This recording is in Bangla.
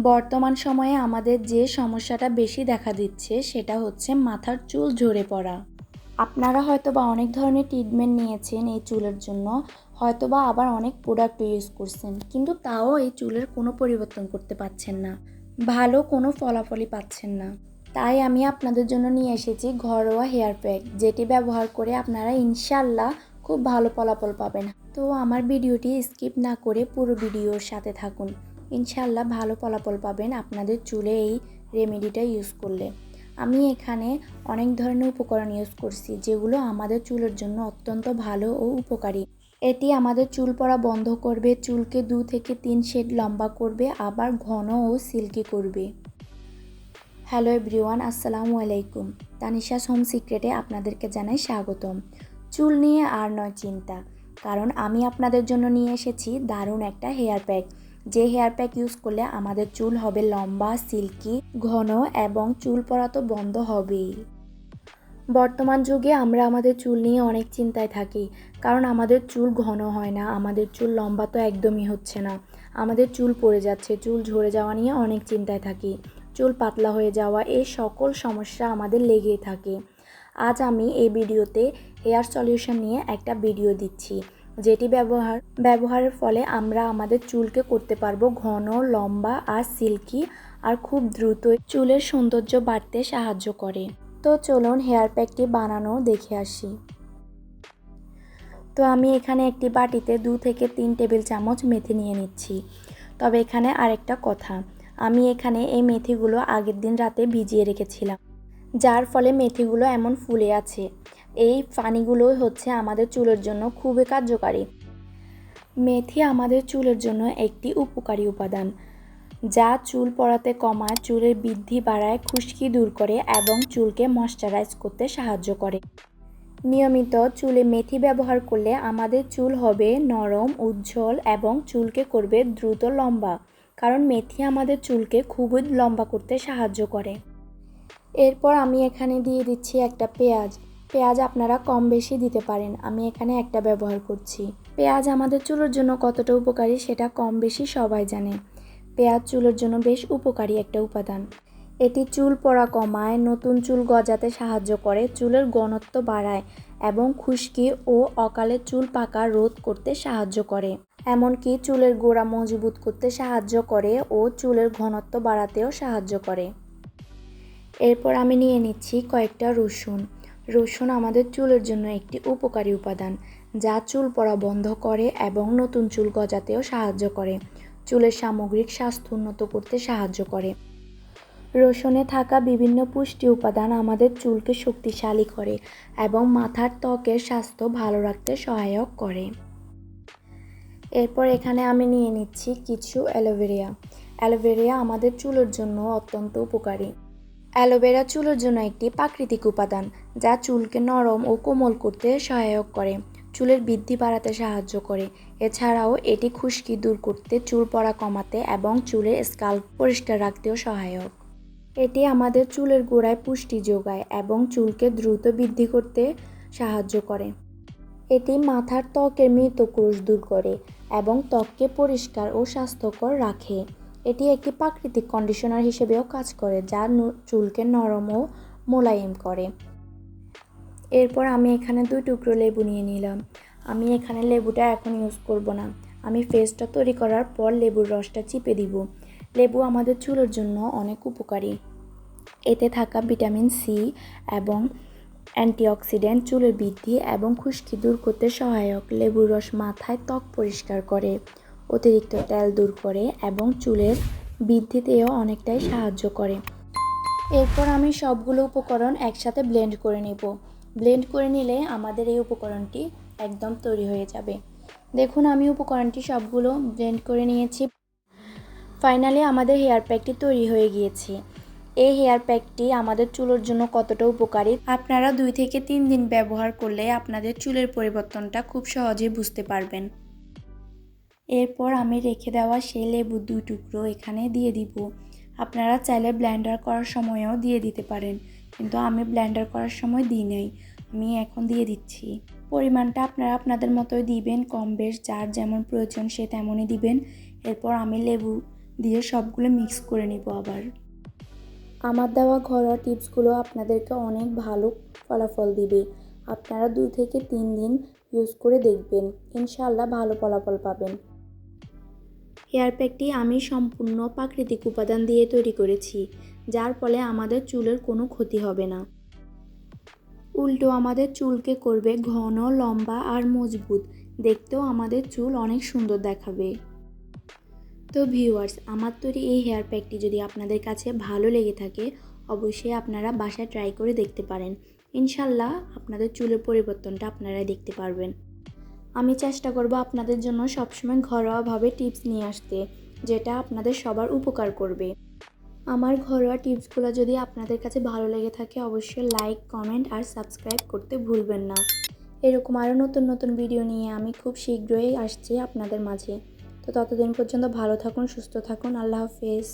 বর্তমান সময়ে আমাদের যে সমস্যাটা বেশি দেখা দিচ্ছে সেটা হচ্ছে মাথার চুল ঝরে পড়া। আপনারা হয়তোবা অনেক ধরনের ট্রিটমেন্ট নিয়েছেন এই চুলের জন্য, হয়তোবা আবার অনেক প্রোডাক্ট ইউজ করছেন, কিন্তু তাও এই চুলের কোনো পরিবর্তন করতে পারছেন না, ভালো কোনো ফলাফলই পাচ্ছেন না। তাই আমি আপনাদের জন্য নিয়ে এসেছি ঘরোয়া হেয়ার প্যাক, যেটি ব্যবহার করে আপনারা ইনশাল্লাহ খুব ভালো ফলাফল পাবেন। তো আমার ভিডিওটি স্কিপ না করে পুরো ভিডিওর সাথে থাকুন, ইনশাল্লাহ ভালো ফলাফল পাবেন আপনাদের চুলে এই রেমেডিটা ইউজ করলে। আমি এখানে অনেক ধরনের উপকরণ ইউজ করছি, যেগুলো আমাদের চুলের জন্য অত্যন্ত ভালো ও উপকারী। এটি আমাদের চুল পড়া বন্ধ করবে, চুলকে 2 থেকে 3 শেড লম্বা করবে, আবার ঘন ও সিল্কি করবে। হ্যালো এভরিওয়ান, আসসালামু আলাইকুম। তানিশাস হোম সিক্রেটে আপনাদেরকে জানাই স্বাগতম। চুল নিয়ে আর নয় চিন্তা, কারণ আমি আপনাদের জন্য নিয়ে এসেছি দারুণ একটা হেয়ার প্যাক, যে হেয়ার প্যাক ইউজ করলে আমাদের চুল হবে লম্বা, সিল্কি, ঘন এবং চুল পড়া তো বন্ধ হবেই। বর্তমান যুগে আমরা আমাদের চুল নিয়ে অনেক চিন্তায় থাকি, কারণ আমাদের চুল ঘন হয় না, আমাদের চুল লম্বা তো একদমই হচ্ছে না, আমাদের চুল পড়ে যাচ্ছে, চুল ঝরে যাওয়া নিয়ে অনেক চিন্তায় থাকি, চুল পাতলা হয়ে যাওয়া, এই সকল সমস্যা আমাদের লেগেই থাকে। আজ আমি এই ভিডিওতে হেয়ার সলিউশন নিয়ে একটা ভিডিও দিচ্ছি, যেটি ব্যবহারের ফলে আমরা আমাদের চুলকে করতে পারবো ঘন, লম্বা আর সিল্কি, আর খুব দ্রুত চুলের সৌন্দর্য বাড়তে সাহায্য করে। তো চলুন হেয়ার প্যাকটি বানানো দেখে আসি। তো আমি এখানে একটি বাটিতে 2 থেকে 3 টেবিল চামচ মেথি নিয়ে নিচ্ছি। তবে এখানে আরেকটা কথা, আমি এখানে এই মেথিগুলো আগের দিন রাতে ভিজিয়ে রেখেছিলাম, যার ফলে মেথিগুলো এমন ফুলে আছে। এই পানিগুলো হচ্ছে আমাদের চুলের জন্য খুবই কার্যকারী। মেথি আমাদের চুলের জন্য একটি উপকারী উপাদান, যা চুল পড়াতে কমায়, চুলের বৃদ্ধি বাড়ায়, খুশকি দূর করে এবং চুলকে ময়শ্চারাইজ করতে সাহায্য করে। নিয়মিত চুলে মেথি ব্যবহার করলে আমাদের চুল হবে নরম, উজ্জ্বল এবং চুলকে করবে দ্রুত লম্বা, কারণ মেথি আমাদের চুলকে খুবই লম্বা করতে সাহায্য করে। এরপর আমি এখানে দিয়ে দিচ্ছি একটা পেঁয়াজ আপনারা কম বেশি দিতে পারেন, আমি এখানে একটা ব্যবহার করছি। পেঁয়াজ আমাদের চুলের জন্য কতটা উপকারী সেটা কম বেশি সবাই জানে। পেঁয়াজ চুলের জন্য বেশ উপকারী একটা উপাদান। এটি চুল পড়া কমায়, নতুন চুল গজাতে সাহায্য করে, চুলের ঘনত্ব বাড়ায় এবং খুশকি ও অকালে চুল পাকা রোধ করতে সাহায্য করে। এমনকি চুলের গোড়া মজবুত করতে সাহায্য করে ও চুলের ঘনত্ব বাড়াতেও সাহায্য করে। এরপর আমি নিয়ে নিচ্ছি কয়েকটা রসুন আমাদের চুলের জন্য একটি উপকারী উপাদান, যা চুল পড়া বন্ধ করে এবং নতুন চুল গজাতেও সাহায্য করে, চুলের সামগ্রিক স্বাস্থ্য উন্নত করতে সাহায্য করে। রসুনে থাকা বিভিন্ন পুষ্টি উপাদান আমাদের চুলকে শক্তিশালী করে এবং মাথার ত্বকের স্বাস্থ্য ভালো রাখতে সহায়ক করে। এরপর এখানে আমি নিয়ে নিচ্ছি কিছু অ্যালোভেরা আমাদের চুলের জন্য অত্যন্ত উপকারী। অ্যালোভেরা চুলের জন্য একটি প্রাকৃতিক উপাদান, যা চুলকে নরম ও কোমল করতে সহায়ক করে, চুলের বৃদ্ধি বাড়াতে সাহায্য করে। এছাড়াও এটি খুশকি দূর করতে, চুল পড়া কমাতে এবং চুলের স্ক্যাল্প পরিষ্কার রাখতেও সহায়ক। এটি আমাদের চুলের গোড়ায় পুষ্টি যোগায় এবং চুলকে দ্রুত বৃদ্ধি করতে সাহায্য করে। এটি মাথার ত্বকের মৃত কোষ দূর করে এবং ত্বককে পরিষ্কার ও স্বাস্থ্যকর রাখে। এটি একটি প্রাকৃতিক কন্ডিশনার হিসেবেও কাজ করে, যা চুলকে নরম ও মোলায়েম করে। এরপর আমি এখানে 2 টুকরো লেবু নিয়ে নিলাম। আমি এখানে লেবুটা এখন ইউজ করব না, আমি পেস্টটা তৈরি করার পর লেবুর রসটা চিপে দিব। লেবু আমাদের চুলের জন্য অনেক উপকারী। এতে থাকা ভিটামিন সি এবং অ্যান্টিঅক্সিডেন্ট চুলের বৃদ্ধি এবং খুশকি দূর করতে সহায়ক। লেবুর রস মাথায় ত্বক পরিষ্কার করে, অতিরিক্ত তেল দূর করে এবং চুলের বৃদ্ধিতেও অনেকটাই সাহায্য করে। এরপর আমি সবগুলো উপকরণ একসাথে ব্লেন্ড করে নেব। ব্লেন্ড করে নিলে আমাদের এই উপকরণটি একদম তৈরি হয়ে যাবে। দেখুন আমি উপকরণটি সবগুলো ব্লেন্ড করে নিয়েছি। ফাইনালি আমাদের হেয়ার প্যাকটি তৈরি হয়ে গিয়েছে। এই হেয়ার প্যাকটি আমাদের চুলের জন্য কতটা উপকারী আপনারা 2 থেকে 3 দিন ব্যবহার করলে আপনাদের চুলের পরিবর্তনটা খুব সহজেই বুঝতে পারবেন। এরপর আমি রেখে দেওয়া সেই লেবু 2 টুকরো এখানে দিয়ে দিব। আপনারা চাইলে ব্লেন্ডার করার সময়ও দিয়ে দিতে পারেন, কিন্তু আমি ব্লেন্ডার করার সময় দিই নাই, আমি এখন দিয়ে দিচ্ছি। পরিমাণটা আপনারা আপনাদের মতোই দিবেন, কম বেশ যার যেমন প্রয়োজন সে তেমনই দিবেন। এরপর আমি লেবু দিয়ে সবগুলো মিক্স করে নিব আবার। আমার দেওয়া ঘরোয়া টিপসগুলো আপনাদেরকে অনেক ভালো ফলাফল দিবে। আপনারা 2 থেকে 3 দিন ইউজ করে দেখবেন, ইনশাআল্লাহ ভালো ফলাফল পাবেন। হেয়ার প্যাকটি আমি সম্পূর্ণ প্রাকৃতিক উপাদান দিয়ে তৈরি করেছি, যার ফলে আমাদের চুলের কোনো ক্ষতি হবে না, উল্টো আমাদের চুলকে করবে ঘন, লম্বা আর মজবুত। দেখতেও আমাদের চুল অনেক সুন্দর দেখাবে। তো ভিউয়ার্স, আমার তৈরি এই হেয়ার প্যাকটি যদি আপনাদের কাছে ভালো লেগে থাকে, অবশ্যই আপনারা বাসায় ট্রাই করে দেখতে পারেন। ইনশাল্লাহ আপনাদের চুলের পরিবর্তনটা আপনারাই দেখতে পারবেন। আমি চেষ্টা করব আপনাদের জন্য সবসময় ঘরোয়াভাবে টিপস নিয়ে আসতে, যেটা আপনাদের সবার উপকার করবে। আমার ঘরোয়া টিপসগুলো যদি আপনাদের কাছে ভালো লেগে থাকে, অবশ্যই লাইক, কমেন্ট আর সাবস্ক্রাইব করতে ভুলবেন না। এরকম আরও নতুন নতুন ভিডিও নিয়ে আমি খুব শীঘ্রই আসছি আপনাদের মাঝে। তো ততদিন পর্যন্ত ভালো থাকুন, সুস্থ থাকুন। আল্লাহ হাফেজ।